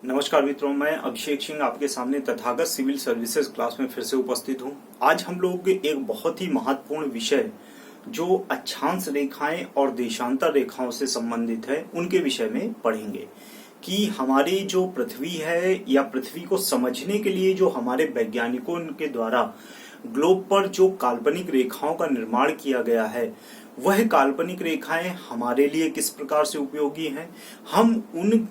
नमस्कार मित्रों, मैं अभिषेक सिंह आपके सामने तथागत सिविल सर्विसेज क्लास में फिर से उपस्थित हूं। आज हम लोग एक बहुत ही महत्वपूर्ण विषय जो अक्षांश रेखाएं और देशांतर रेखाओं से संबंधित है उनके विषय में पढ़ेंगे कि हमारी जो पृथ्वी है या पृथ्वी को समझने के लिए जो हमारे वैज्ञानिकों के द्वारा ग्लोब पर जो काल्पनिक रेखाओं का निर्माण किया गया है वह काल्पनिक रेखाएं हमारे लिए किस प्रकार से उपयोगी हैं, हम उन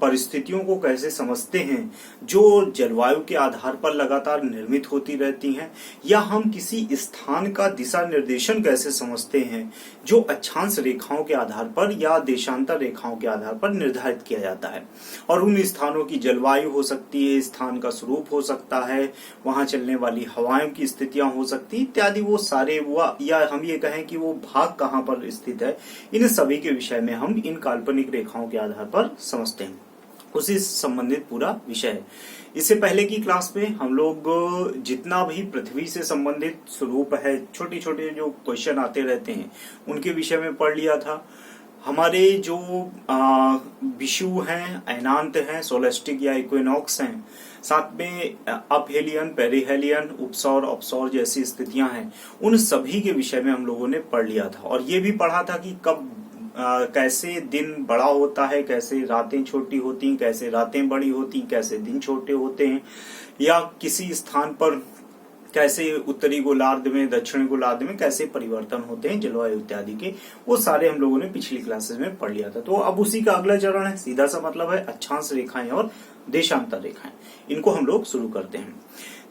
परिस्थितियों को कैसे समझते हैं जो जलवायु के आधार पर लगातार निर्मित होती रहती हैं, या हम किसी स्थान का दिशा निर्देशन कैसे समझते हैं जो अक्षांश रेखाओं के आधार पर या देशांतर रेखाओं के आधार पर निर्धारित किया जाता है। और उन स्थानों की जलवायु हो सकती है, स्थान का स्वरूप हो सकता है, वहां चलने वाली हवाओं की स्थितियां हो सकती इत्यादि, वो सारे या हम ये कहें कि वो भाग कहाँ पर स्थित है, इन सभी के विषय में हम इन काल्पनिक रेखाओं के आधार पर समझते हैं। उसी संबंधित पूरा विषय है। इससे पहले की क्लास में हम लोग जितना भी पृथ्वी से संबंधित स्वरूप है, छोटे छोटे जो क्वेश्चन आते रहते हैं उनके विषय में पढ़ लिया था। हमारे जो विषु हैं, ऐनांत हैं, सोलेस्टिक या इक्विनॉक्स हैं, साथ में अपहेलियन, पेरिहेलियन, उपसौर, अपसौर जैसी स्थितियां हैं, उन सभी के विषय में हम लोगों ने पढ़ लिया था। और ये भी पढ़ा था कि कब कैसे दिन बड़ा होता है, कैसे रातें छोटी होती हैं, कैसे रातें बड़ी होती हैं, कैसे दिन छोटे होते हैं, या किसी स्थान पर कैसे उत्तरी गोलार्ध में, दक्षिणी गोलार्ध में कैसे परिवर्तन होते हैं जलवायु इत्यादि के, वो सारे हम लोगों ने पिछली क्लासेस में पढ़ लिया था। तो अब उसी का अगला चरण है, सीधा सा मतलब है अक्षांश रेखाएं और देशांतर रेखाएं। इनको हम लोग शुरू करते हैं।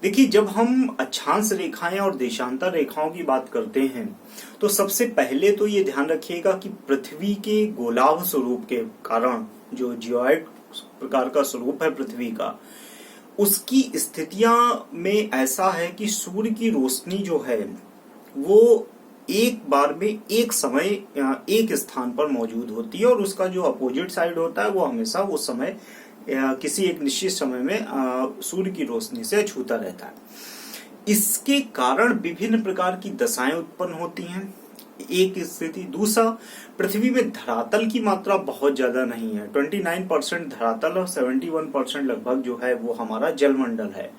देखिए, जब हम अक्षांश रेखाएं और देशांतर रेखाओं की बात करते हैं तो सबसे पहले तो ये ध्यान रखिएगा कि पृथ्वी के गोलाभ स्वरूप के कारण, जो जियोइड प्रकार का स्वरूप है पृथ्वी का, उसकी स्थितियां में ऐसा है कि सूर्य की रोशनी जो है वो एक बार में एक समय एक स्थान पर मौजूद होती है, और उसका जो अपोजिट साइड होता है वो हमेशा उस समय किसी एक निश्चित समय में सूर्य की रोशनी से छूता रहता है। इसके कारण विभिन्न प्रकार की दशाएं उत्पन्न होती हैं, एक स्थिति। दूसरा, पृथ्वी में धरातल की मात्रा बहुत ज्यादा नहीं है, 29% धरातल और 71% लगभग जो है वो हमारा जलमंडल है।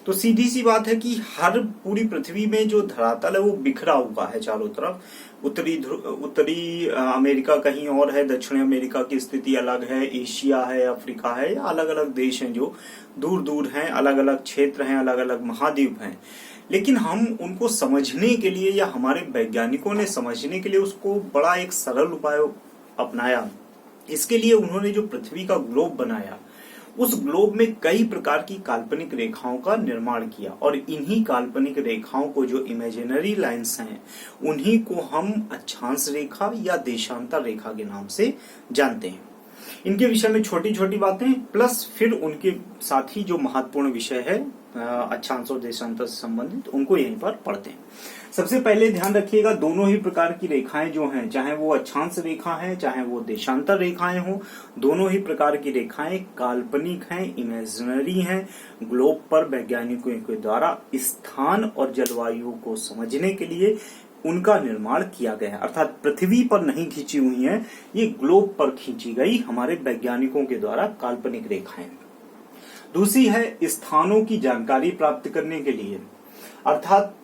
तो सीधी सी बात है कि हर पूरी पृथ्वी में जो धरातल है वो बिखरा हुआ है चारों तरफ। उत्तरी अमेरिका कहीं और है, दक्षिणी अमेरिका की स्थिति अलग है, एशिया है, अफ्रीका है, या अलग अलग देश हैं जो दूर दूर हैं, अलग अलग क्षेत्र हैं, अलग अलग महाद्वीप हैं। लेकिन हम उनको समझने के लिए, या हमारे वैज्ञानिकों ने समझने के लिए उसको बड़ा एक सरल उपाय अपनाया। इसके लिए उन्होंने जो पृथ्वी का ग्लोब बनाया, उस ग्लोब में कई प्रकार की काल्पनिक रेखाओं का निर्माण किया, और इन्हीं काल्पनिक रेखाओं को, जो इमेजिनरी लाइंस हैं, उन्हीं को हम अक्षांश रेखा या देशांतर रेखा के नाम से जानते हैं। इनके विषय में छोटी छोटी बातें प्लस फिर उनके साथ ही जो महत्वपूर्ण विषय है अक्षांश और देशांतर से संबंधित, उनको यहीं पर पढ़ते हैं। सबसे पहले ध्यान रखिएगा, दोनों ही प्रकार की रेखाएं जो हैं, चाहे वो अक्षांश रेखा है चाहे वो देशांतर रेखाएं हो, दोनों ही प्रकार की रेखाएं काल्पनिक हैं, इमेजिनरी हैं। ग्लोब पर वैज्ञानिकों के द्वारा स्थान और जलवायु को समझने के लिए उनका निर्माण किया गया, अर्थात पृथ्वी पर नहीं खींची हुई है, ये ग्लोब पर खींची गई हमारे वैज्ञानिकों के द्वारा काल्पनिक रेखाएं। दूसरी है स्थानों की जानकारी प्राप्त करने के लिए, अर्थात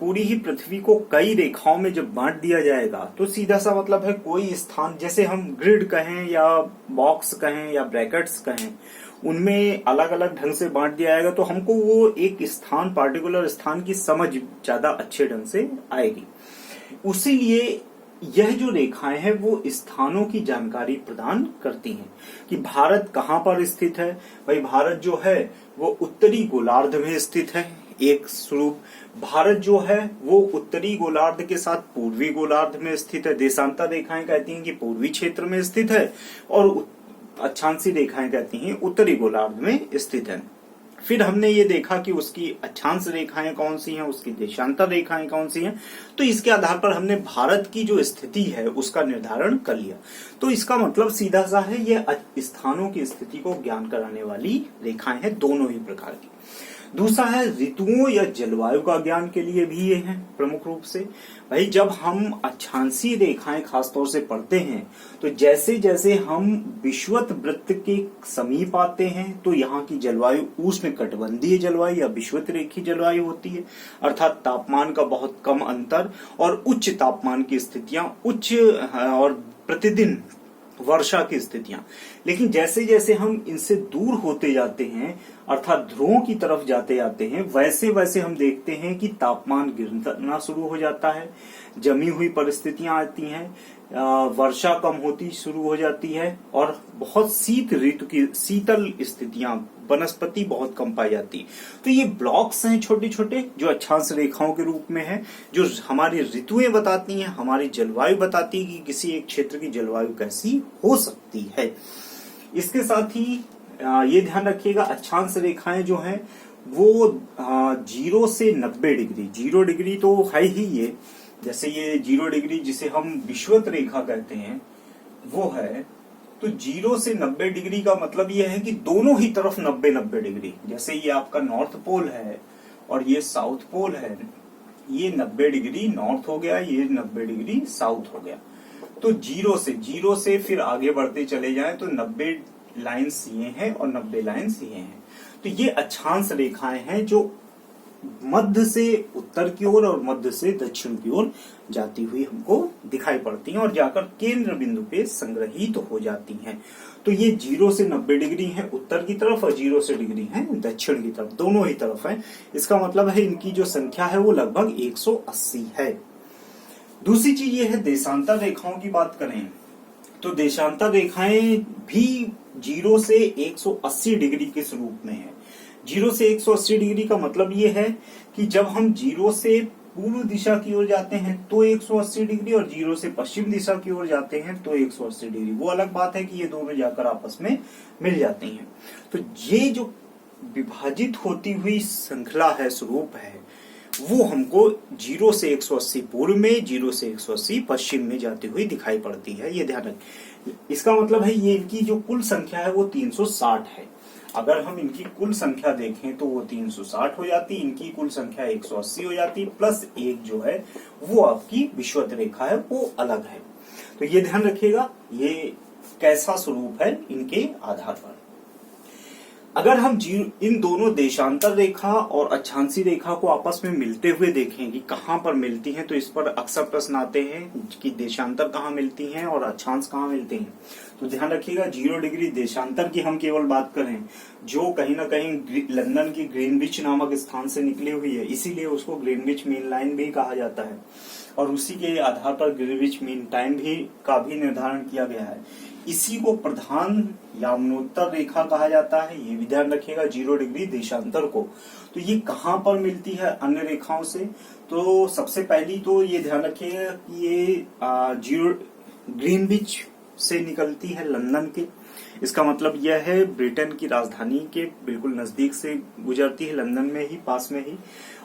पूरी ही पृथ्वी को कई रेखाओं में जब बांट दिया जाएगा तो सीधा सा मतलब है कोई स्थान, जैसे हम ग्रिड कहें या बॉक्स कहें या ब्रैकेट्स कहें, उनमें अलग अलग ढंग से बांट दिया जाएगा तो हमको वो एक स्थान, पार्टिकुलर स्थान की समझ ज्यादा अच्छे ढंग से आएगी। उसीलिए यह जो रेखाएं हैं वो स्थानों की जानकारी प्रदान करती हैं कि भारत कहाँ पर स्थित है। भाई, भारत जो है वो उत्तरी गोलार्ध में स्थित है, एक स्वरूप। भारत जो है वो उत्तरी गोलार्ध के साथ पूर्वी गोलार्ध में स्थित है। देशांतर रेखाएं कहती हैं कि पूर्वी क्षेत्र में स्थित है, और अक्षांशी रेखाएं कहती हैं उत्तरी गोलार्ध में स्थित है। फिर हमने ये देखा कि उसकी अक्षांश रेखाएं कौन सी हैं, उसकी देशांतर रेखाएं कौन सी हैं, तो इसके आधार पर हमने भारत की जो स्थिति है उसका निर्धारण कर लिया। तो इसका मतलब सीधा सा है, ये स्थानों की स्थिति को ज्ञान कराने वाली रेखाएं हैं, दोनों ही प्रकार की। दूसरा है ऋतुओं या जलवायु का ज्ञान के लिए भी ये है प्रमुख रूप से। भाई जब हम अक्षांशीय रेखाएं खासतौर से पढ़ते हैं तो जैसे जैसे हम विषुवत वृत्त के समीप आते हैं तो यहाँ की जलवायु उष्ण कटिबंधीय जलवायु या विषुवत रेखीय जलवायु होती है, अर्थात तापमान का बहुत कम अंतर और उच्च तापमान की स्थितियां, उच्च और प्रतिदिन वर्षा की स्थितियां। लेकिन जैसे जैसे हम इनसे दूर होते जाते हैं अर्थात ध्रुवों की तरफ जाते जाते हैं वैसे वैसे हम देखते हैं कि तापमान गिरना शुरू हो जाता है, जमी हुई परिस्थितियां आती हैं, वर्षा कम होती शुरू हो जाती है और बहुत शीत ऋतु की शीतल स्थितियां, वनस्पति बहुत कम पाई जाती। तो ये ब्लॉक्स हैं छोटे छोटे जो अक्षांश रेखाओं के रूप में है, जो हमारी ऋतुएं बताती हैं, हमारी जलवायु बताती है कि किसी एक क्षेत्र की जलवायु कैसी हो सकती है। इसके साथ ही ये ध्यान रखिएगा अक्षांश रेखाएं जो हैं वो 0 से 90 डिग्री, 0 डिग्री तो है ही ये, जैसे ये 0 डिग्री जिसे हम विषुवत रेखा कहते हैं वो है, तो 0 से 90 डिग्री का मतलब ये है कि दोनों ही तरफ 90-90 डिग्री। जैसे ये आपका नॉर्थ पोल है और ये साउथ पोल है, ये 90 डिग्री नॉर्थ हो गया, ये 90 डिग्री साउथ हो गया। तो 0 से फिर आगे बढ़ते चले जाएं तो 90 लाइन्स ये हैं और 90 लाइन्स ये हैं। तो ये अक्षांश रेखाएं हैं जो मध्य से उत्तर की ओर और मध्य से दक्षिण की ओर जाती हुई हमको दिखाई पड़ती हैं और जाकर केंद्र बिंदु पे संग्रहित हो जाती हैं। तो ये 0 से 90 डिग्री है उत्तर की तरफ और 0 से डिग्री है दक्षिण की तरफ, दोनों ही तरफ है। इसका मतलब है इनकी जो संख्या है वो लगभग 180 है। दूसरी चीज ये है देशांतर रेखाओं की बात करें तो देशांतर रेखाएं भी 0 से 180 डिग्री के स्वरूप में है। 0 से 180 डिग्री का मतलब ये है कि जब हम 0 से पूर्व दिशा की ओर जाते हैं तो 180 डिग्री और 0 से पश्चिम दिशा की ओर जाते हैं तो 180 डिग्री। वो अलग बात है कि ये दोनों जाकर आपस में मिल जाते हैं। तो ये जो विभाजित होती हुई श्रृंखला है, स्वरूप है, वो हमको 0 से 180 पूर्व में, 0 से 180 पश्चिम में जाती हुई दिखाई पड़ती है। ये ध्यान रखें। इसका मतलब है ये इनकी जो कुल संख्या है वो 360 है। अगर हम इनकी कुल संख्या देखें तो वो 360 हो जाती, इनकी कुल संख्या 180 हो जाती, प्लस एक जो है वो आपकी विषुवत रेखा है वो अलग है। तो ये ध्यान रखिएगा ये कैसा स्वरूप है इनके आधार पर। अगर हम इन दोनों देशांतर रेखा और अक्षांशी रेखा को आपस में मिलते हुए देखें कि कहां पर मिलती हैं, तो इस पर अक्सर प्रश्न आते हैं कि देशांतर कहां मिलती हैं और अक्षांश कहां मिलते हैं। तो ध्यान रखिएगा 0 डिग्री देशांतर की हम केवल बात करें जो कहीं ना कहीं लंदन की ग्रीनविच नामक स्थान से निकली हुई है, इसीलिए उसको ग्रीनविच मीन लाइन भी कहा जाता है और उसी के आधार पर ग्रीनविच मीन टाइम का भी निर्धारण किया गया है। इसी को प्रधान यामनोत्तर रेखा कहा जाता है। ये भी ध्यान रखिएगा 0 डिग्री देशांतर को। तो ये कहां पर मिलती है अन्य रेखाओं से, तो सबसे पहली तो ये ध्यान रखिएगा कि ये ग्रीनविच से निकलती है लंदन के। इसका मतलब यह है ब्रिटेन की राजधानी के बिल्कुल नजदीक से गुजरती है, लंदन में ही, पास में ही।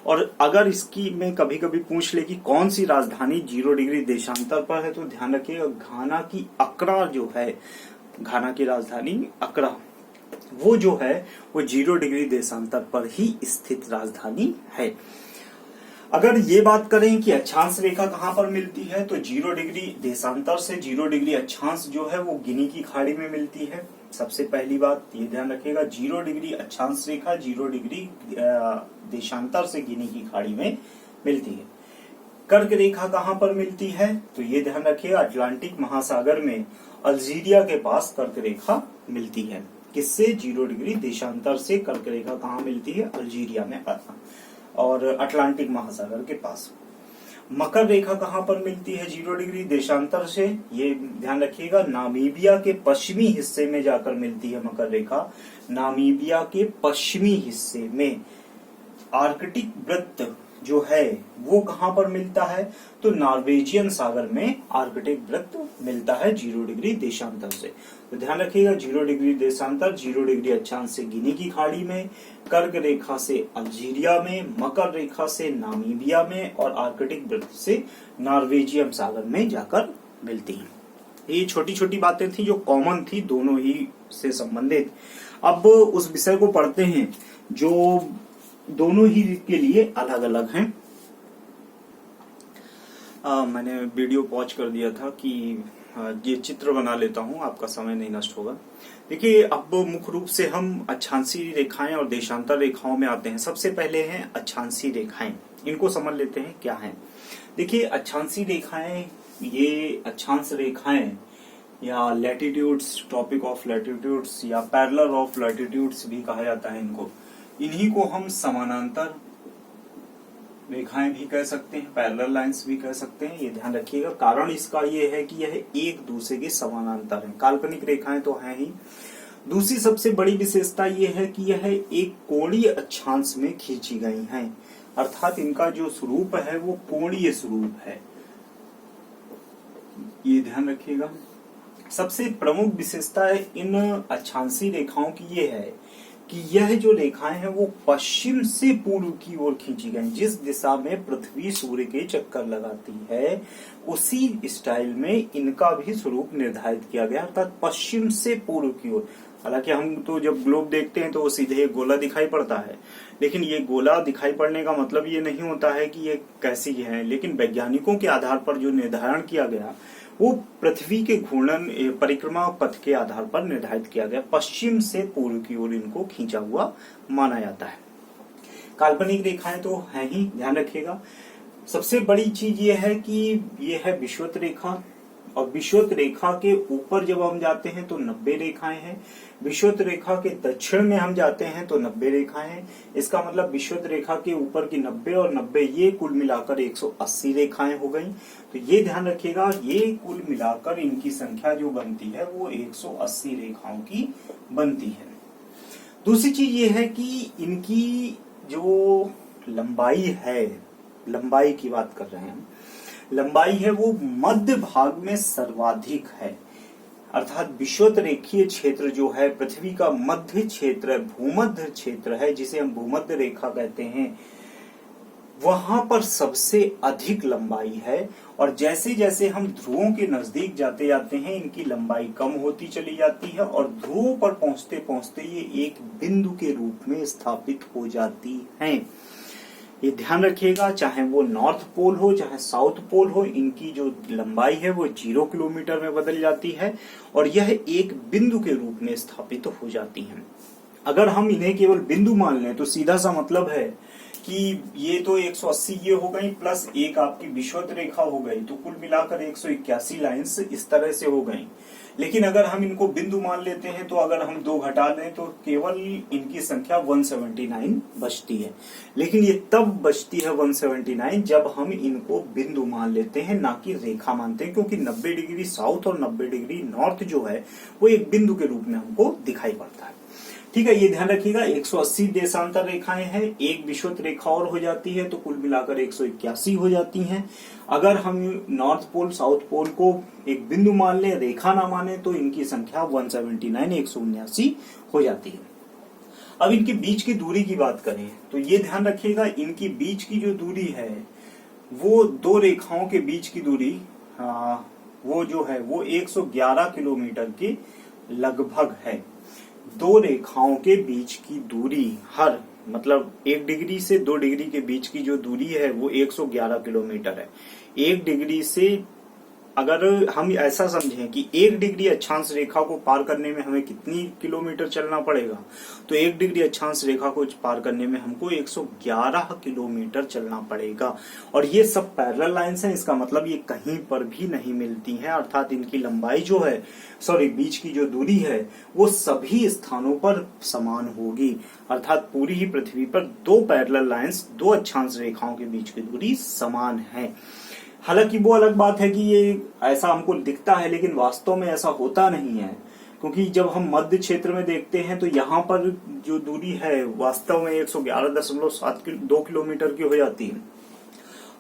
और अगर इसकी में कभी कभी पूछ ले कि कौन सी राजधानी 0 डिग्री देशांतर पर है, तो ध्यान रखिएगा घाना की अक्रा जो है, घाना की राजधानी अक्रा, वो जो है वो 0 डिग्री देशांतर पर ही स्थित राजधानी है। अगर ये बात करें कि अक्षांश रेखा कहां पर मिलती है, तो 0 डिग्री देशांतर से 0 डिग्री अक्षांश जो है वो गिनी की खाड़ी में मिलती है। सबसे पहली बात ये ध्यान रखिएगा 0 डिग्री अक्षांश रेखा 0 डिग्री देशांतर से गिनी की खाड़ी में मिलती है। कर्क रेखा कहां पर मिलती है, तो ये ध्यान रखिएगा अटलांटिक महासागर में अल्जीरिया के पास कर्क रेखा मिलती है। किससे? 0 डिग्री देशांतर से कर्क रेखा कहां मिलती है? अल्जीरिया में और अटलांटिक महासागर के पास। मकर रेखा कहां पर मिलती है 0 डिग्री देशांतर से? ये ध्यान रखिएगा नामीबिया के पश्चिमी हिस्से में जाकर मिलती है मकर रेखा। नामीबिया के पश्चिमी हिस्से में आर्कटिक वृत्त जो है वो कहां पर मिलता है, तो नॉर्वेजियन सागर में आर्कटिक वृत्त मिलता है 0 डिग्री देशांतर से। तो ध्यान रखिएगा 0 डिग्री देशांतर 0 डिग्री अक्षांश से गिनी की खाड़ी में, कर्क रेखा से अल्जीरिया में, मकर रेखा से नामीबिया में और आर्कटिक वृत्त से नॉर्वेजियन सागर में जाकर मिलती हैं। ये छोटी छोटी बातें थी जो कॉमन थी दोनों ही से संबंधित। अब उस विषय को पढ़ते हैं जो दोनों ही के लिए अलग अलग हैं। मैंने वीडियो पॉज कर दिया था कि ये चित्र बना लेता हूं, आपका समय नहीं नष्ट होगा। देखिए, अब मुख्य रूप से हम अक्षांशीय रेखाएं और देशांतर रेखाओं में आते हैं। सबसे पहले हैं अक्षांशीय रेखाएं, इनको समझ लेते हैं क्या है। देखिए, अक्षांशीय रेखाएं, ये अक्षांश रेखाएं या लैटिट्यूड्स, टॉपिक ऑफ लैटिट्यूड्स या पैरेलल ऑफ लैटिट्यूड्स भी कहा जाता है इनको। इन्हीं को हम समानांतर रेखाएं भी कह सकते हैं, पैरेलल लाइंस भी कह सकते हैं। ये ध्यान रखिएगा, कारण इसका ये है कि यह एक दूसरे के समानांतर हैं। काल्पनिक रेखाएं तो हैं ही। दूसरी सबसे बड़ी विशेषता यह है कि यह एक कोणीय अक्षांश में खींची गई हैं, अर्थात इनका जो स्वरूप है वो कोणीय स्वरूप है। ये ध्यान रखिएगा। सबसे प्रमुख विशेषता इन अक्षांशीय रेखाओं की ये है कि यह जो रेखाएं हैं वो पश्चिम से पूर्व की ओर खींची गई। जिस दिशा में पृथ्वी सूर्य के चक्कर लगाती है उसी स्टाइल में इनका भी स्वरूप निर्धारित किया गया, अर्थात पश्चिम से पूर्व की ओर। हालांकि हम तो जब ग्लोब देखते हैं तो वो सीधे एक गोला दिखाई पड़ता है, लेकिन ये गोला दिखाई पड़ने का मतलब ये नहीं होता है कि ये कैसी है। लेकिन वैज्ञानिकों के आधार पर जो निर्धारण किया गया वो पृथ्वी के घूर्णन परिक्रमा पथ के आधार पर निर्धारित किया गया। पश्चिम से पूर्व की ओर इनको खींचा हुआ माना जाता है। काल्पनिक रेखाएं तो है ही, ध्यान रखिएगा। सबसे बड़ी चीज ये है कि ये है विषुवत रेखा, और विषुवत रेखा के ऊपर जब हम जाते हैं तो 90 रेखाएं हैं। विषुवत रेखा के दक्षिण में हम जाते हैं तो 90 रेखाएं हैं। इसका मतलब विषुवत रेखा के ऊपर की 90 और 90 ये कुल मिलाकर 180 रेखाएं हो गई। तो ये ध्यान रखिएगा, ये कुल मिलाकर इनकी संख्या जो बनती है वो 180 रेखाओं की बनती है। दूसरी चीज ये है कि इनकी जो लंबाई है, लंबाई की बात कर रहे हैं, लंबाई है वो मध्य भाग में सर्वाधिक है। अर्थात विषुवत रेखीय क्षेत्र जो है पृथ्वी का मध्य क्षेत्र, भूमध्य क्षेत्र है, जिसे हम भूमध्य रेखा कहते हैं, वहां पर सबसे अधिक लंबाई है। और जैसे जैसे हम ध्रुवों के नजदीक जाते जाते हैं इनकी लंबाई कम होती चली जाती है, और ध्रुवों पर पहुंचते पहुंचते ये एक बिंदु के रूप में स्थापित हो जाती हैं। ये ध्यान रखिएगा, चाहे वो नॉर्थ पोल हो चाहे साउथ पोल हो, इनकी जो लंबाई है वो 0 किलोमीटर में बदल जाती है और यह एक बिंदु के रूप में स्थापित हो जाती हैं। अगर हम इन्हें केवल बिंदु मान लें तो सीधा सा मतलब है कि ये तो 180 ये हो गई प्लस एक आपकी विषुवत रेखा हो गई, तो कुल मिलाकर 181 लाइंस इस तरह से हो गई। लेकिन अगर हम इनको बिंदु मान लेते हैं तो अगर हम 2 घटा लें तो केवल इनकी संख्या 179 बचती है। लेकिन ये तब बचती है 179 जब हम इनको बिंदु मान लेते हैं, ना कि रेखा मानते हैं, क्योंकि 90 डिग्री साउथ और 90 डिग्री नॉर्थ जो है वो एक बिंदु के रूप में हमको दिखाई पड़ता है। ठीक है, ये ध्यान रखिएगा। 180 देशांतर रेखाएं हैं, एक विषुवत रेखा और हो जाती है तो कुल मिलाकर 181 हो जाती हैं। अगर हम नॉर्थ पोल साउथ पोल को एक बिंदु मान लें, रेखा ना माने, तो इनकी संख्या 179 179 हो जाती है। अब इनके बीच की दूरी की बात करें तो ये ध्यान रखिएगा, इनकी बीच की जो दूरी है वो 2 रेखाओं के बीच की दूरी वो जो है वो 111 किलोमीटर के लगभग है। 2 रेखाओं के बीच की दूरी, हर मतलब 1 डिग्री से 2 डिग्री के बीच की जो दूरी है वो 111 किलोमीटर है। 1 डिग्री से अगर हम ऐसा समझें कि 1 डिग्री अक्षांश रेखा को पार करने में हमें कितनी किलोमीटर चलना पड़ेगा, तो 1 डिग्री अक्षांश रेखा को पार करने में हमको 111 किलोमीटर चलना पड़ेगा। और ये सब पैरेलल लाइंस हैं, इसका मतलब ये कहीं पर भी नहीं मिलती हैं, अर्थात इनकी लंबाई जो है, बीच की जो दूरी है वो सभी स्थानों पर समान होगी। अर्थात पूरी ही पृथ्वी पर 2 पैरेलल लाइंस, 2 अक्षांश रेखाओं के बीच की दूरी समान है। हालांकि वो अलग बात है कि ये ऐसा हमको दिखता है, लेकिन वास्तव में ऐसा होता नहीं है, क्योंकि जब हम मध्य क्षेत्र में देखते हैं तो यहाँ पर जो दूरी है वास्तव में 111.2 किलोमीटर की हो जाती है।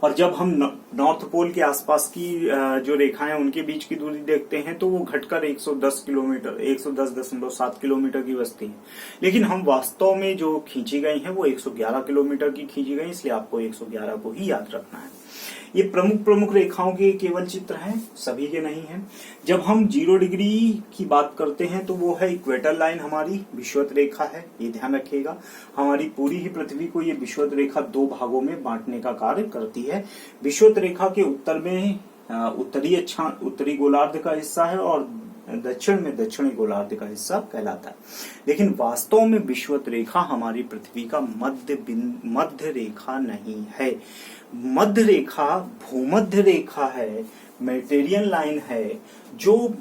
और जब हम नॉर्थ पोल के आसपास की जो रेखाएं उनके बीच की दूरी देखते हैं तो वो घटकर 110.7 किलोमीटर की बचती है। लेकिन हम वास्तव में जो खींची गई हैं वो 111 किलोमीटर की खींची गई, इसलिए आपको 111 को ही याद रखना है। ये प्रमुख प्रमुख रेखाओं के केवल चित्र हैं, सभी के नहीं हैं। जब हम 0 डिग्री की बात करते हैं तो वो है इक्वेटर लाइन, हमारी विषुवत रेखा है, ये ध्यान रखिएगा। हमारी पूरी ही पृथ्वी को ये विषुवत रेखा 2 भागों में बांटने का कार्य करती है। विषुवत रेखा के उत्तर में उत्तरी गोलार्ध का हिस्सा है और दक्षिण में दक्षिणी गोलार्ध का हिस्सा कहलाता है। लेकिन वास्तव में विषुवत रेखा हमारी पृथ्वी का मध्य रेखा नहीं है। मध्य रेखा भूमध्य रेखा है, मेडिटेरियन लाइन है, जो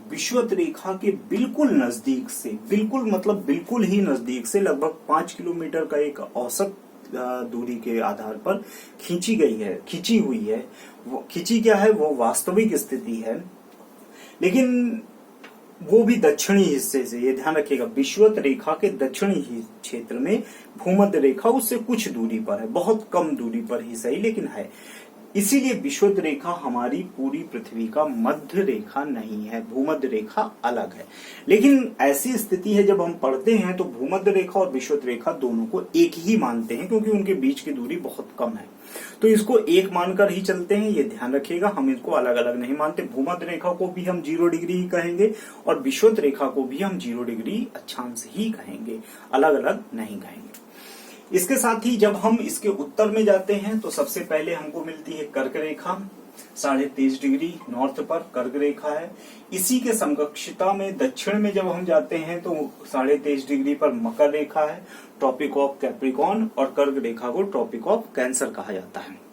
विषुवत रेखा के बिल्कुल नजदीक से, बिल्कुल मतलब बिल्कुल ही नजदीक से लगभग 5 किलोमीटर का एक औसत दूरी के आधार पर खींची हुई है। वो खींची क्या है, वो वास्तविक स्थिति है, लेकिन वो भी दक्षिणी हिस्से से, ये ध्यान रखिएगा। विषुवत रेखा के दक्षिणी क्षेत्र में भूमध्य रेखा उससे कुछ दूरी पर है, बहुत कम दूरी पर ही सही, लेकिन है। इसीलिए विषुवत रेखा हमारी पूरी पृथ्वी का मध्य रेखा नहीं है, भूमध्य रेखा अलग है। लेकिन ऐसी स्थिति है जब हम पढ़ते हैं तो भूमध्य रेखा और विषुवत रेखा दोनों को एक ही मानते हैं, क्योंकि उनके बीच की दूरी बहुत कम है। तो इसको एक मानकर ही चलते हैं, ये ध्यान रखिएगा। हम इसको अलग अलग नहीं मानते। भूमध्य रेखा को भी हम 0 डिग्री ही कहेंगे और विषुवत रेखा को भी हम 0 डिग्री अक्षांश ही कहेंगे, अलग अलग नहीं कहेंगे। इसके साथ ही जब हम इसके उत्तर में जाते हैं तो सबसे पहले हमको मिलती है कर्क रेखा, 23.5 डिग्री नॉर्थ पर कर्क रेखा है। इसी के समकक्षता में दक्षिण में जब हम जाते हैं तो 23.5 डिग्री पर मकर रेखा है, ट्रॉपिक ऑफ कैप्रिकॉर्न, और कर्क रेखा को ट्रॉपिक ऑफ कैंसर कहा जाता है।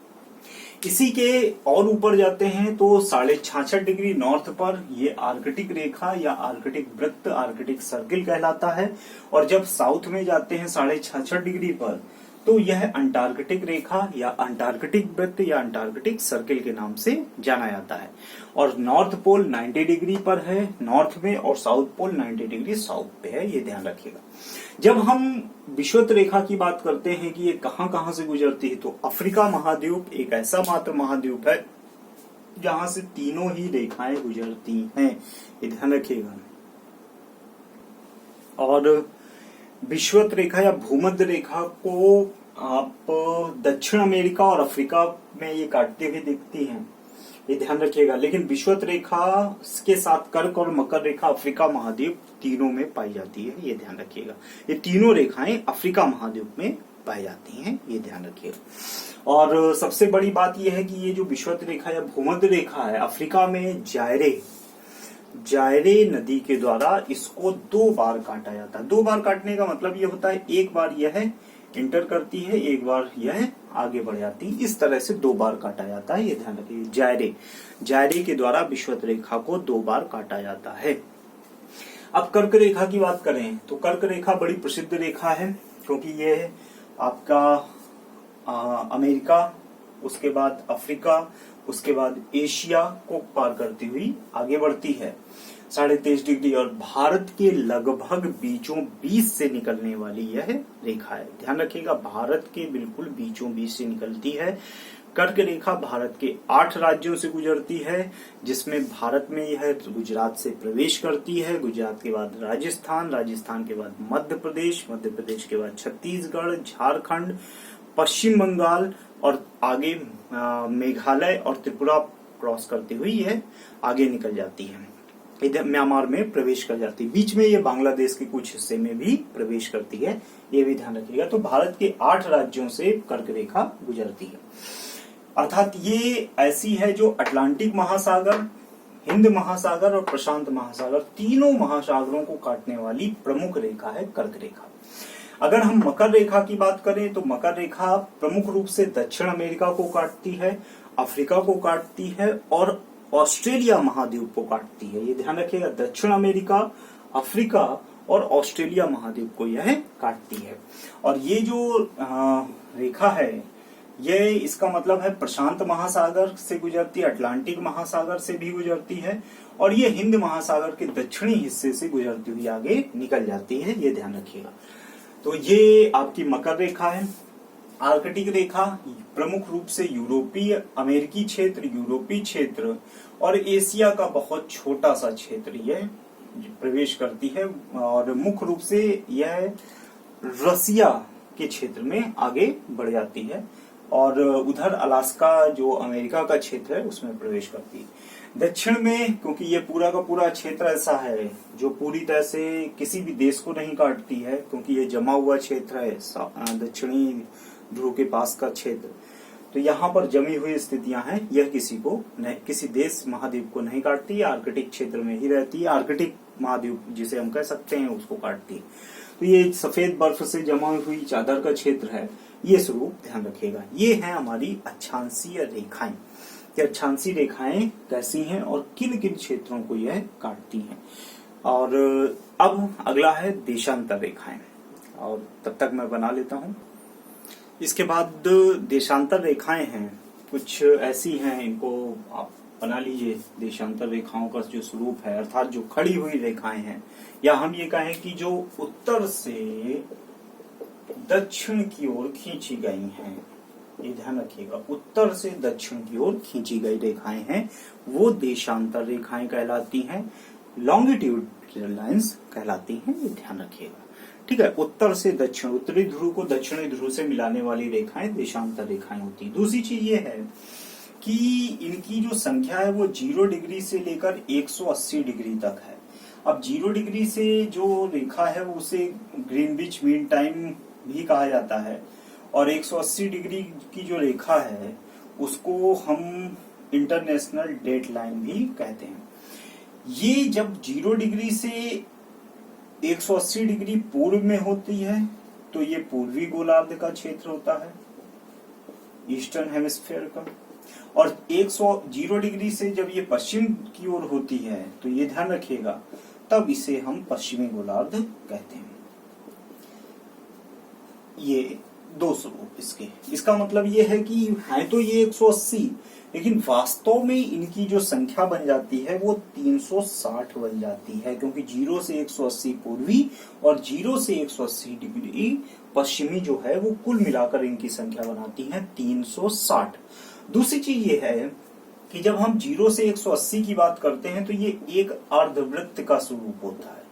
इसी के और ऊपर जाते हैं तो 66.5 डिग्री नॉर्थ पर ये आर्कटिक रेखा या आर्कटिक वृत्त, आर्कटिक सर्किल कहलाता है। और जब साउथ में जाते हैं 66.5 डिग्री पर तो यह अंटार्कटिक रेखा या अंटार्कटिक वृत्त या अंटार्कटिक सर्किल के नाम से जाना जाता है। और नॉर्थ पोल 90 डिग्री पर है नॉर्थ में, और साउथ पोल 90 डिग्री साउथ पे है, ये ध्यान रखिएगा। जब हम विषुवत रेखा की बात करते हैं कि ये कहां कहां से गुजरती है, तो अफ्रीका महाद्वीप एक ऐसा मात्र महाद्वीप है जहां से तीनों ही रेखाएं गुजरती हैं, ये ध्यान रखिएगा। और विषुवत रेखा या भूमध्य रेखा को आप दक्षिण अमेरिका और अफ्रीका में ये काटते हुए दिखती हैं, ये ध्यान रखिएगा। लेकिन विषुवत रेखा के साथ कर्क और मकर रेखा अफ्रीका महाद्वीप तीनों में पाई जाती है, ये ध्यान रखिएगा। ये तीनों रेखाएं अफ्रीका महाद्वीप में पाई जाती हैं, ये ध्यान रखिएगा। और सबसे बड़ी बात यह है कि ये जो विषुवत रेखा या भूमध्य रेखा है, अफ्रीका में जायरे नदी के द्वारा इसको 2 बार काटा जाता है। 2 बार काटने का मतलब ये होता है, एक बार यह इंटर करती है, एक बार यह आगे बढ़ जाती है, इस तरह से 2 बार काटा जाता है, ये ध्यान रखिए। जायरे के द्वारा विषुवत रेखा को 2 बार काटा जाता है। अब कर्क रेखा की बात करें तो कर्क रेखा बड़ी प्रसिद्ध रेखा है, क्योंकि ये आपका अमेरिका, उसके बाद अफ्रीका, उसके बाद एशिया को पार करती हुई आगे बढ़ती है 23.5 डिग्री, और भारत के लगभग बीचों बीच से निकलने वाली यह रेखा है। ध्यान रखिएगा, भारत के बिल्कुल बीचों बीच से निकलती है। कर्क रेखा भारत के 8 राज्यों से गुजरती है, जिसमें भारत में यह गुजरात से प्रवेश करती है, गुजरात के बाद राजस्थान, राजस्थान के बाद मध्य प्रदेश, मध्य प्रदेश के बाद छत्तीसगढ़, झारखंड, पश्चिम बंगाल और आगे मेघालय और त्रिपुरा क्रॉस करती हुई यह आगे निकल जाती है, इधर म्यांमार में प्रवेश कर जाती है। बीच में ये बांग्लादेश के कुछ हिस्से में भी प्रवेश करती है, ये भी ध्यान रखिएगा। तो भारत के 8 राज्यों से कर्क रेखा गुजरती है, अर्थात ये ऐसी है जो अटलांटिक महासागर, हिंद महासागर और प्रशांत महासागर, तीनों महासागरों को काटने वाली प्रमुख रेखा है कर्क रेखा। अगर हम मकर रेखा की बात करें तो मकर रेखा प्रमुख रूप से दक्षिण अमेरिका को काटती है, अफ्रीका को काटती है और ऑस्ट्रेलिया महाद्वीप को काटती है, ये ध्यान रखिएगा। दक्षिण अमेरिका, अफ्रीका और ऑस्ट्रेलिया महाद्वीप को यह काटती है। और ये जो रेखा है, ये इसका मतलब है प्रशांत महासागर से गुजरती है, अटलांटिक महासागर से भी गुजरती है, और ये हिंद महासागर के दक्षिणी हिस्से से गुजरती हुई आगे निकल जाती है, ये ध्यान रखिएगा। तो ये आपकी मकर रेखा है। आर्कटिक रेखा प्रमुख रूप से यूरोपीय, अमेरिकी क्षेत्र, यूरोपीय क्षेत्र और एशिया का बहुत छोटा सा क्षेत्र यह प्रवेश करती है, और मुख्य रूप से यह रसिया के क्षेत्र में आगे बढ़ जाती है, और उधर अलास्का जो अमेरिका का क्षेत्र है उसमें प्रवेश करती है। दक्षिण में, क्योंकि ये पूरा का पूरा क्षेत्र ऐसा है जो पूरी तरह से किसी भी देश को नहीं काटती है, क्योंकि ये जमा हुआ क्षेत्र है दक्षिणी ध्रुव के पास का क्षेत्र, तो यहाँ पर जमी हुई स्थितियां हैं। यह किसी देश महाद्वीप को नहीं काटती है, आर्कटिक क्षेत्र में ही रहती है। आर्कटिक महाद्वीप जिसे हम कह सकते हैं उसको काटती है। तो ये सफेद बर्फ से जमा हुई चादर का क्षेत्र है, ये स्वरूप ध्यान रखिएगा। ये है हमारी अक्षांशीय रेखाएं। कि अक्षांशीय रेखाएं कैसी हैं और किन किन क्षेत्रों को यह काटती हैं। और अब अगला है देशांतर रेखाएं, और तब तक मैं बना लेता हूं। इसके बाद देशांतर रेखाएं हैं, कुछ ऐसी हैं, इनको आप बना लीजिए। देशांतर रेखाओं का जो स्वरूप है, अर्थात जो खड़ी हुई रेखाएं हैं, या हम ये कहें कि जो उत्तर से दक्षिण की ओर खींची गई हैं, ये ध्यान रखिएगा, उत्तर से दक्षिण की ओर खींची गई रेखाएं हैं, वो देशांतर रेखाएं कहलाती हैं। लॉन्गिट्यूडनल लाइंस कहलाती हैं, ये ध्यान रखिएगा। ठीक है, उत्तर से दक्षिण, उत्तरी ध्रुव को दक्षिणी ध्रुव से मिलाने वाली रेखाएं देशांतर रेखाएं होती हैं। दूसरी चीज ये है कि इनकी जो संख्या है वो 0 डिग्री से लेकर 180 डिग्री तक है। अब 0 डिग्री से जो रेखा है उसे ग्रीनविच मीन टाइम भी कहा जाता है, और 180 डिग्री की जो रेखा है उसको हम इंटरनेशनल डेट लाइन भी कहते हैं। ये जब 0 डिग्री से 180 डिग्री पूर्व में होती है तो ये पूर्वी गोलार्ध का क्षेत्र होता है, ईस्टर्न हेमिस्फीयर का। और 0 डिग्री से जब ये पश्चिम की ओर होती है तो ये ध्यान रखिएगा, तब इसे हम पश्चिमी गोलार्ध कहते हैं। ये दो स्वरूप इसके। इसका मतलब ये है कि है तो ये 180, लेकिन वास्तव में इनकी जो संख्या बन जाती है वो 360 बन जाती है, क्योंकि 0 से 180 पूर्वी और 0 से 180 डिग्री पश्चिमी जो है वो कुल मिलाकर इनकी संख्या बनाती है 360। दूसरी चीज ये है कि जब हम 0 से 180 की बात करते हैं तो ये एक अर्धवृत्त का स्वरूप होता है,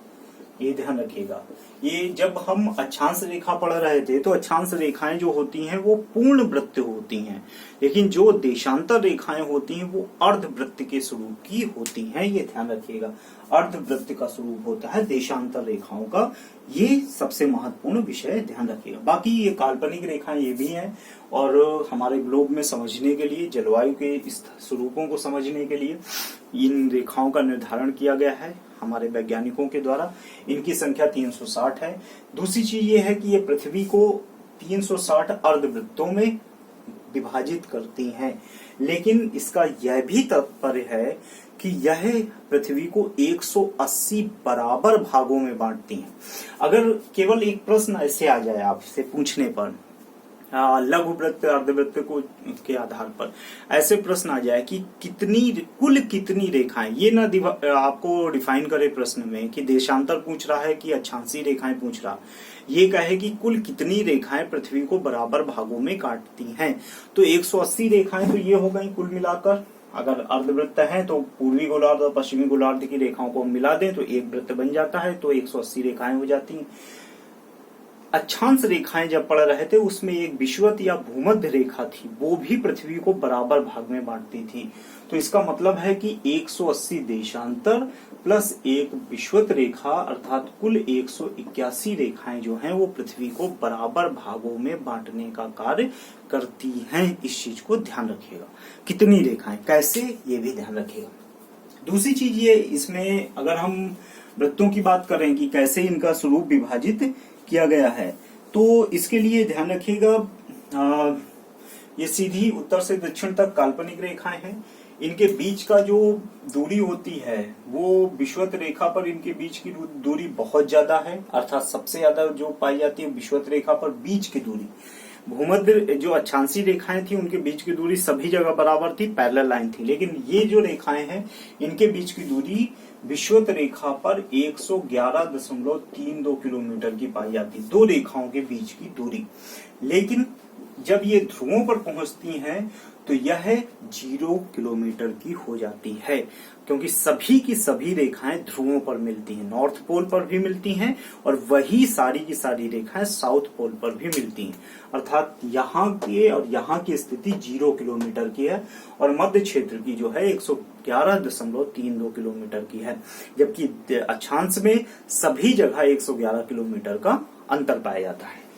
ये ध्यान रखिएगा। ये जब हम अक्षांश रेखा पढ़ रहे थे तो अक्षांश रेखाएं जो होती हैं वो पूर्ण वृत्त होती हैं, लेकिन जो देशांतर रेखाएं होती हैं वो अर्धवृत्त के स्वरूप की होती हैं, ये ध्यान रखिएगा। अर्धवृत्त का स्वरूप होता है देशांतर रेखाओं का, ये सबसे महत्वपूर्ण विषय ध्यान रखिएगा। बाकी ये काल्पनिक रेखाएं ये भी हैं, और हमारे ग्लोब में समझने के लिए, जलवायु के इस स्वरूपों को समझने के लिए इन रेखाओं का निर्धारण किया गया है हमारे वैज्ञानिकों के द्वारा। इनकी संख्या 360 है। दूसरी चीज ये है कि ये पृथ्वी को 360 अर्धवृत्तों में विभाजित करती हैं, लेकिन इसका यह भी तात्पर्य है कि यह पृथ्वी को 180 बराबर भागों में बांटती हैं। अगर केवल एक प्रश्न ऐसे आ जाए आपसे पूछने पर, लघु वृत्त अर्धवृत्त को के आधार पर ऐसे प्रश्न आ जाए कि कुल कितनी रेखाएं, ये ना आपको डिफाइन करे प्रश्न में कि देशांतर पूछ रहा है कि अक्षांशीय रेखाएं पूछ रहा, ये कहे कि कुल कितनी रेखाएं पृथ्वी को बराबर भागों में काटती हैं, तो 180 रेखाएं तो ये हो गई कुल मिलाकर। अगर अर्धवृत्त है तो पूर्वी गोलार्ध और पश्चिमी गोलार्ध की रेखाओं को मिला दें तो एक वृत्त बन जाता है, तो 180 रेखाएं हो जाती हैं। अक्षांश रेखाएं जब पढ़ रहे थे उसमें एक विषुवत या भूमध्य रेखा थी, वो भी पृथ्वी को बराबर भाग में बांटती थी। तो इसका मतलब है कि 180 देशांतर प्लस एक विषुवत रेखा अर्थात कुल 181 रेखाएं जो हैं वो पृथ्वी को बराबर भागों में बांटने का कार्य करती हैं। इस चीज को ध्यान रखिएगा। कितनी रेखाएं, कैसे, ये भी ध्यान रखिएगा। दूसरी चीज ये, इसमें अगर हम वृत्तों की बात करें कि कैसे इनका स्वरूप विभाजित किया गया है, तो इसके लिए ध्यान रखिएगा, ये सीधी उत्तर से दक्षिण तक काल्पनिक रेखाएं हैं। इनके बीच का जो दूरी होती है वो विषुवत रेखा पर इनके बीच की दूरी बहुत ज्यादा है, अर्थात सबसे ज्यादा जो पाई जाती है विषुवत रेखा पर बीच की दूरी। भूमध्य जो अक्षांशीय रेखाएं थी उनके बीच की दूरी सभी जगह बराबर थी, पैरेलल लाइन थी, लेकिन ये जो रेखाएं हैं इनके बीच की दूरी विषुवत रेखा पर 111.32 किलोमीटर की पाई जाती, दो रेखाओं के बीच की दूरी। लेकिन जब ये ध्रुवों पर पहुंचती हैं तो यह 0 किलोमीटर की हो जाती है, क्योंकि सभी की सभी रेखाएं ध्रुवों पर मिलती हैं, नॉर्थ पोल पर भी मिलती हैं और वही सारी की सारी रेखाएं साउथ पोल पर भी मिलती हैं। अर्थात यहाँ के और यहाँ की स्थिति 0 किलोमीटर की है और मध्य क्षेत्र की जो है 111.32 किलोमीटर की है, जबकि अक्षांश में सभी जगह 111 किलोमीटर का अंतर पाया जाता है।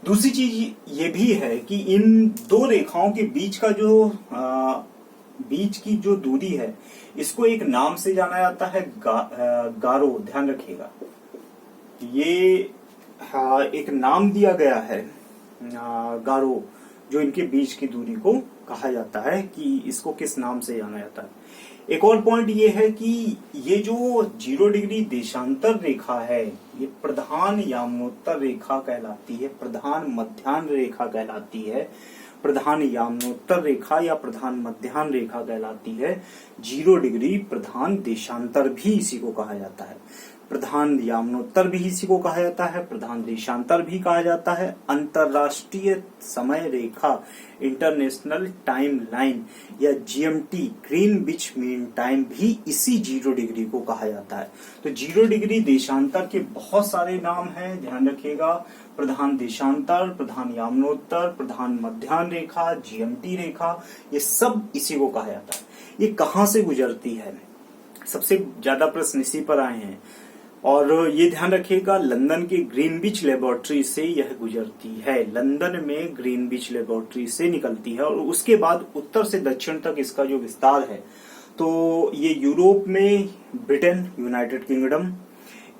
दूसरी चीज ये भी है कि इन दो रेखाओं के बीच का जो बीच की जो दूरी है, इसको एक नाम से जाना जाता है, गारो। ध्यान रखिएगा, ये एक नाम दिया गया है, गारो, जो इनके बीच की दूरी को कहा जाता है कि इसको किस नाम से जाना जाता है। एक और पॉइंट ये है कि ये जो 0 डिग्री देशांतर रेखा है, ये प्रधान यामनोत्तर रेखा कहलाती है, प्रधान मध्याह्न रेखा कहलाती है, प्रधान यामनोत्तर रेखा या प्रधान मध्याह्न रेखा कहलाती है। 0 डिग्री प्रधान देशांतर भी इसी को कहा जाता है, प्रधान यामनोत्तर भी इसी को कहा जाता है, प्रधान देशांतर भी कहा जाता है। अंतरराष्ट्रीय समय रेखा, इंटरनेशनल टाइम लाइन या जीएमटी, ग्रीनविच मीन टाइम, भी इसी 0 डिग्री को कहा जाता है। तो 0 डिग्री देशांतर के बहुत सारे नाम हैं, ध्यान रखिएगा। प्रधान देशांतर, प्रधान यामनोत्तर, प्रधान मध्याह्न रेखा, जीएमटी रेखा, ये सब इसी को कहा जाता है। ये कहाँ से गुजरती है, सबसे ज्यादा प्रश्न इसी पर आए हैं। और ये ध्यान रखिएगा, लंदन के ग्रीनविच लेबोरेटरी से यह गुजरती है, लंदन में ग्रीनविच लेबोरेटरी से निकलती है और उसके बाद उत्तर से दक्षिण तक इसका जो विस्तार है, तो ये यूरोप में ब्रिटेन, यूनाइटेड किंगडम,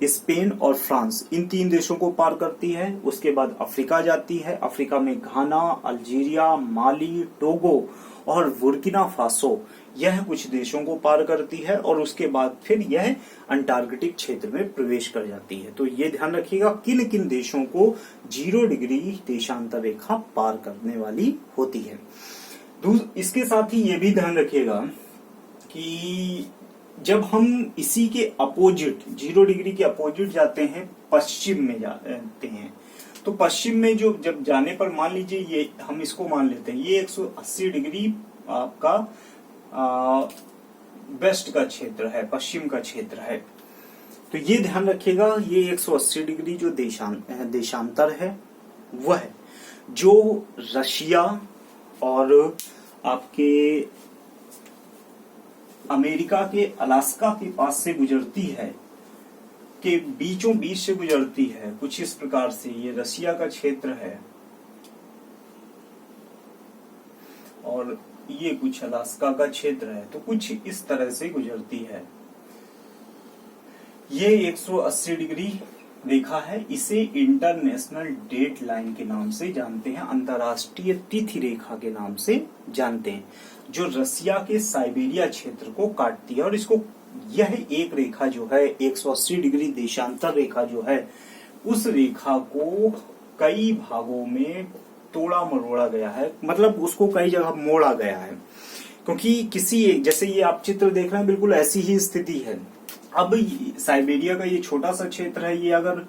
स्पेन और फ्रांस, इन 3 देशों को पार करती है। उसके बाद अफ्रीका जाती है, अफ्रीका में घाना, अल्जीरिया, माली, टोगो और बुर्किना फासो, यह कुछ देशों को पार करती है और उसके बाद फिर यह अंटार्कटिक क्षेत्र में प्रवेश कर जाती है। तो ये ध्यान रखिएगा किन किन देशों को 0 डिग्री देशांतर रेखा पार करने वाली होती है। इसके साथ ही ये भी ध्यान रखिएगा कि जब हम इसी के अपोजिट, 0 डिग्री के अपोजिट जाते हैं, पश्चिम में जाते हैं, तो पश्चिम में जो जब जाने पर मान लीजिए ये हम इसको मान लेते हैं, ये 180 डिग्री आपका वेस्ट का क्षेत्र है, पश्चिम का क्षेत्र है। तो ये ध्यान रखिएगा, ये 180 डिग्री जो देशांतर है, वह जो रशिया और आपके अमेरिका के अलास्का के पास से गुजरती है, के बीचों बीच से गुजरती है, कुछ इस प्रकार से। ये रशिया का क्षेत्र है और ये कुछ अलास्का का क्षेत्र है, तो कुछ इस तरह से गुजरती है। ये 180 डिग्री रेखा है, इसे इंटरनेशनल डेट लाइन के नाम से जानते हैं, अंतरराष्ट्रीय तिथि रेखा के नाम से जानते हैं, जो रसिया के साइबेरिया क्षेत्र को काटती है। और इसको, यह एक रेखा जो है 180 डिग्री देशांतर रेखा जो है, उस रेखा को कई भागों में तोड़ा मरोड़ा गया है, मतलब उसको कई जगह मोड़ा गया है, क्योंकि किसी एक, जैसे ये आप चित्र देख रहे हैं, बिल्कुल ऐसी ही स्थिति है। अब साइबेरिया का ये छोटा सा क्षेत्र है, ये अगर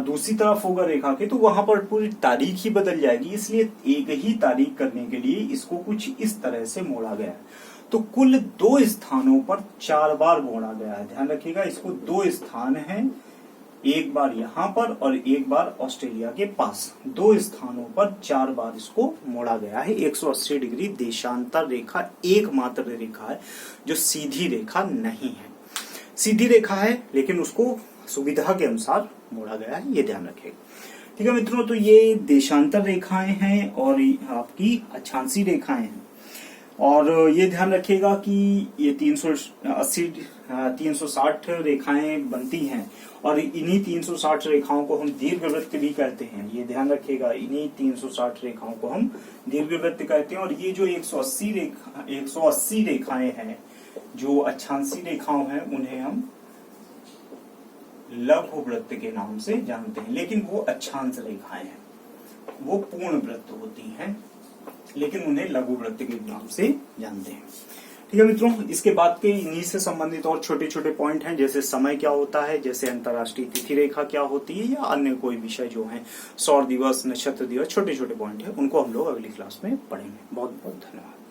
दूसरी तरफ होगा रेखा के, तो वहां पर पूरी तारीख ही बदल जाएगी, इसलिए एक ही तारीख करने के लिए इसको कुछ इस तरह से मोड़ा गया है। तो कुल 2 स्थानों पर 4 बार मोड़ा गया है। ध्यान रखिएगा, इसको 2 स्थान हैं, एक बार यहाँ पर और एक बार ऑस्ट्रेलिया के पास, 2 स्थानों पर 4 बार इसको मोड़ा गया है। 180 डिग्री देशांतर रेखा एकमात्र रेखा है जो सीधी रेखा नहीं है, सीधी रेखा है लेकिन उसको सुविधा के अनुसार मोड़ा गया है, ये ध्यान रखेगा। ठीक है मित्रों, तो ये देशांतर रेखाएं हैं और आपकी अक्षांशीय रेखाएं हैं। और ये ध्यान रखिएगा कि ये 360 रेखाएं बनती हैं और इन्हीं 360 रेखाओं को हम दीर्घवृत्त भी कहते हैं। ये ध्यान रखिएगा, इन्हीं 360 रेखाओं को हम दीर्घवृत्त कहते हैं। और ये जो 180 रेखाएं हैं, जो अक्षांशीय रेखाएं हैं, उन्हें हम लघु वृत्त के नाम से जानते हैं। लेकिन वो अक्षांश रेखाएं हैं, वो पूर्ण वृत्त होती हैं, लेकिन उन्हें लघु वृत्त के नाम से जानते हैं। ठीक है मित्रों, इसके बाद के इन्हीं से संबंधित और छोटे छोटे पॉइंट हैं, जैसे समय क्या होता है, जैसे अंतर्राष्ट्रीय तिथि रेखा क्या होती है, या अन्य कोई विषय जो है सौर दिवस, नक्षत्र दिवस, छोटे छोटे पॉइंट है, उनको हम लोग अगली क्लास में पढ़ेंगे। बहुत बहुत धन्यवाद।